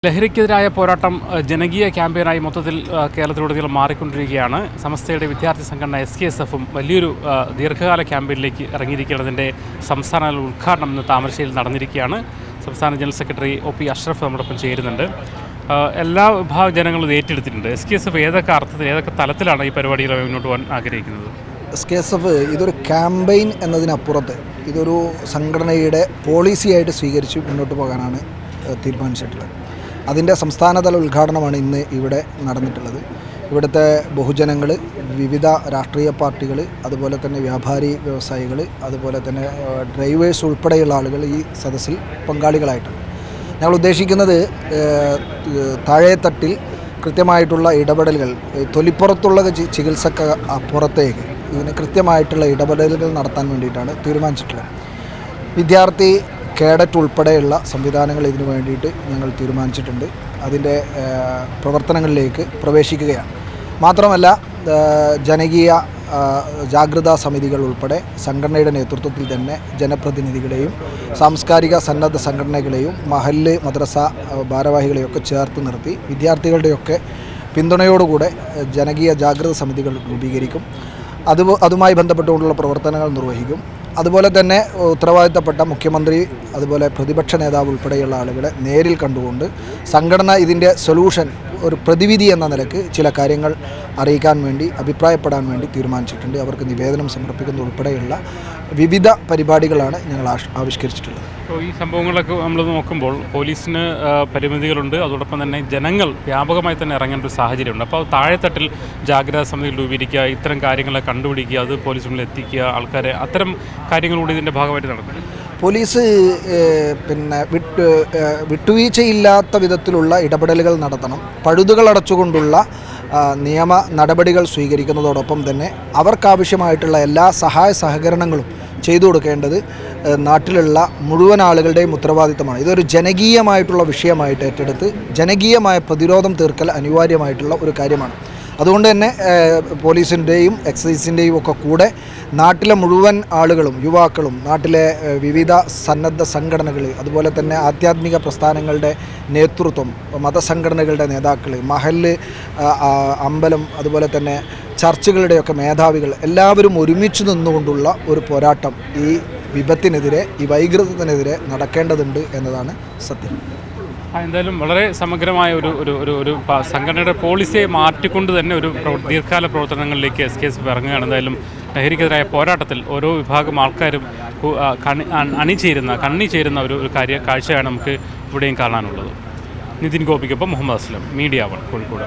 ലഹരിക്കെതിരായ പോരാട്ടം ജനകീയ ക്യാമ്പയിനായി മൊത്തത്തിൽ കേരളത്തിലുടനീളം മാറിക്കൊണ്ടിരിക്കുകയാണ്. സമസ്തയുടെ വിദ്യാർത്ഥി സംഘടന SKSF-ഉം വലിയൊരു ദീർഘകാല ക്യാമ്പയിനിലേക്ക് ഇറങ്ങിയിരിക്കുന്നതിൻ്റെ സംസ്ഥാന ഉദ്ഘാടനം ഇന്ന് താമരശ്ശേരിയിൽ നടന്നിരിക്കുകയാണ്. സംസ്ഥാന ജനറൽ സെക്രട്ടറി OP അഷ്റഫ് നമ്മോടൊപ്പം ചേരുന്നുണ്ട്. എല്ലാ വിഭാഗം ജനങ്ങളും ഇത് ഏറ്റെടുത്തിട്ടുണ്ട്. SKSF ഏതൊക്കെ അർത്ഥത്തിൽ ഏതൊക്കെ തലത്തിലാണ് ഈ പരിപാടികൾ മുന്നോട്ട് പോകാൻ ആഗ്രഹിക്കുന്നത്? SKSF ഇതൊരു ക്യാമ്പയിൻ എന്നതിനപ്പുറത്ത് ഇതൊരു സംഘടനയുടെ പോളിസിയായിട്ട് സ്വീകരിച്ച് മുന്നോട്ട് പോകാനാണ് തീരുമാനിച്ചിട്ടുള്ളത്. അതിൻ്റെ സംസ്ഥാനതല ഉദ്ഘാടനമാണ് ഇന്ന് ഇവിടെ നടന്നിട്ടുള്ളത്. ഇവിടുത്തെ ബഹുജനങ്ങൾ, വിവിധ രാഷ്ട്രീയ പാർട്ടികൾ, അതുപോലെ തന്നെ വ്യാപാരി വ്യവസായികൾ, അതുപോലെ തന്നെ ഡ്രൈവേഴ്സ് ഉൾപ്പെടെയുള്ള ആളുകൾ ഈ സദസ്സിൽ പങ്കാളികളായിട്ടുണ്ട്. ഞങ്ങൾ ഉദ്ദേശിക്കുന്നത് താഴെത്തട്ടിൽ കൃത്യമായിട്ടുള്ള ഇടപെടലുകൾ, തൊലിപ്പുറത്തുള്ള ചികിത്സക്ക് അപ്പുറത്തേക്ക് ഇതിന് കൃത്യമായിട്ടുള്ള ഇടപെടലുകൾ നടത്താൻ വേണ്ടിയിട്ടാണ് തീരുമാനിച്ചിട്ടുള്ളത്. വിദ്യാർത്ഥി കേഡറ്റ് ഉൾപ്പെടെയുള്ള സംവിധാനങ്ങൾ ഇതിനു വേണ്ടിയിട്ട് ഞങ്ങൾ തീരുമാനിച്ചിട്ടുണ്ട്. അതിൻ്റെ പ്രവർത്തനങ്ങളിലേക്ക് പ്രവേശിക്കുകയാണ്. മാത്രമല്ല ജനകീയ ജാഗ്രതാ സമിതികൾ ഉൾപ്പെടെ സംഘടനയുടെ നേതൃത്വത്തിൽ തന്നെ ജനപ്രതിനിധികളെയും സാംസ്കാരിക സന്നദ്ധ സംഘടനകളെയും മഹല്ല് മദ്രസ ഭാരവാഹികളെയൊക്കെ ചേർത്ത് നിർത്തി വിദ്യാർത്ഥികളുടെയൊക്കെ പിന്തുണയോടുകൂടെ ജനകീയ ജാഗ്രതാ സമിതികൾ രൂപീകരിക്കും. അതുമായി ബന്ധപ്പെട്ടുകൊണ്ടുള്ള പ്രവർത്തനങ്ങൾ നിർവഹിക്കും. അതുപോലെ തന്നെ ഉത്തരവാദിത്തപ്പെട്ട മുഖ്യമന്ത്രി, അതുപോലെ പ്രതിപക്ഷ നേതാവ് ഉൾപ്പെടെയുള്ള ആളുകളെ നേരിൽ കണ്ടുകൊണ്ട് സംഘടന ഇതിൻ്റെ സൊല്യൂഷൻ, ഒരു പ്രതിവിധി എന്ന നിലക്ക് ചില കാര്യങ്ങൾ അറിയിക്കാൻ വേണ്ടി, അഭിപ്രായപ്പെടാൻ വേണ്ടി തീരുമാനിച്ചിട്ടുണ്ട്. അവർക്ക് നിവേദനം സമർപ്പിക്കുന്ന ഉൾപ്പെടെയുള്ള വിവിധ പരിപാടികളാണ് ഞങ്ങൾ ആവിഷ്കരിച്ചിട്ടുള്ളത്. അപ്പോൾ ഈ സംഭവങ്ങളൊക്കെ നമ്മൾ നോക്കുമ്പോൾ പോലീസിന് പരിമിതികളുണ്ട്, അതോടൊപ്പം തന്നെ ജനങ്ങൾ വ്യാപകമായി തന്നെ ഇറങ്ങേണ്ട ഒരു സാഹചര്യമുണ്ട്. അപ്പോൾ താഴെത്തട്ടിൽ ജാഗ്രതാ സമിതി രൂപീകരിക്കുക, ഇത്തരം കാര്യങ്ങളെ കണ്ടുപിടിക്കുക, അത് പോലീസ് മുന്നിൽ എത്തിക്കുക, ആൾക്കാരെ അത്തരം കാര്യങ്ങളൂടെ ഇതിൻ്റെ ഭാഗമായിട്ട് നടത്തുന്നത്. പോലീസ് വിട്ടുവീഴ്ചയില്ലാത്ത വിധത്തിലുള്ള ഇടപെടലുകൾ നടത്തണം. പഴുതുകൾ അടച്ചുകൊണ്ടുള്ള നിയമ നടപടികൾ സ്വീകരിക്കുന്നതോടൊപ്പം തന്നെ അവർക്കാവശ്യമായിട്ടുള്ള എല്ലാ സഹായ സഹകരണങ്ങളും ചെയ്തു കൊടുക്കേണ്ടത് നാട്ടിലുള്ള മുഴുവൻ ആളുകളുടെയും ഉത്തരവാദിത്തമാണ്. ഇതൊരു ജനകീയമായിട്ടുള്ള വിഷയമായിട്ട് ഏറ്റെടുത്ത് ജനകീയമായ പ്രതിരോധം തീർക്കൽ അനിവാര്യമായിട്ടുള്ള ഒരു കാര്യമാണ്. അതുകൊണ്ട് തന്നെ പോലീസിൻ്റെയും എക്സൈസിൻ്റെയും ഒക്കെ കൂടെ നാട്ടിലെ മുഴുവൻ ആളുകളും, യുവാക്കളും, നാട്ടിലെ വിവിധ സന്നദ്ധ സംഘടനകൾ, അതുപോലെ തന്നെ ആധ്യാത്മിക പ്രസ്ഥാനങ്ങളുടെ നേതൃത്വം, മതസംഘടനകളുടെ നേതാക്കൾ, മഹല്ല്, അമ്പലം, അതുപോലെ തന്നെ ചർച്ചുകളുടെയൊക്കെ മേധാവികൾ എല്ലാവരും ഒരുമിച്ച് നിന്നുകൊണ്ടുള്ള ഒരു പോരാട്ടം ഈ വിപത്തിനെതിരെ, ഈ വൈകൃതത്തിനെതിരെ നടക്കേണ്ടതുണ്ട് എന്നതാണ് സത്യം. എന്തായാലും വളരെ സമഗ്രമായ ഒരു സംഘടനയുടെ പോളിസിയെ മാറ്റിക്കൊണ്ട് തന്നെ ഒരു ദീർഘകാല പ്രവർത്തനങ്ങളിലേക്ക് SKSF ഇറങ്ങുകയാണ്. എന്തായാലും ലഹരിക്കെതിരായ പോരാട്ടത്തിൽ ഓരോ വിഭാഗം ആൾക്കാരും കണ്ണിച്ചേരുന്ന ഒരു കാഴ്ചയാണ് നമുക്ക് ഇവിടെയും കാണാനുള്ളത്. നിതിൻ ഗോപിക്കൊപ്പം മുഹമ്മദ് അസ്ലം, മീഡിയ 1 കോഴിക്കോട്.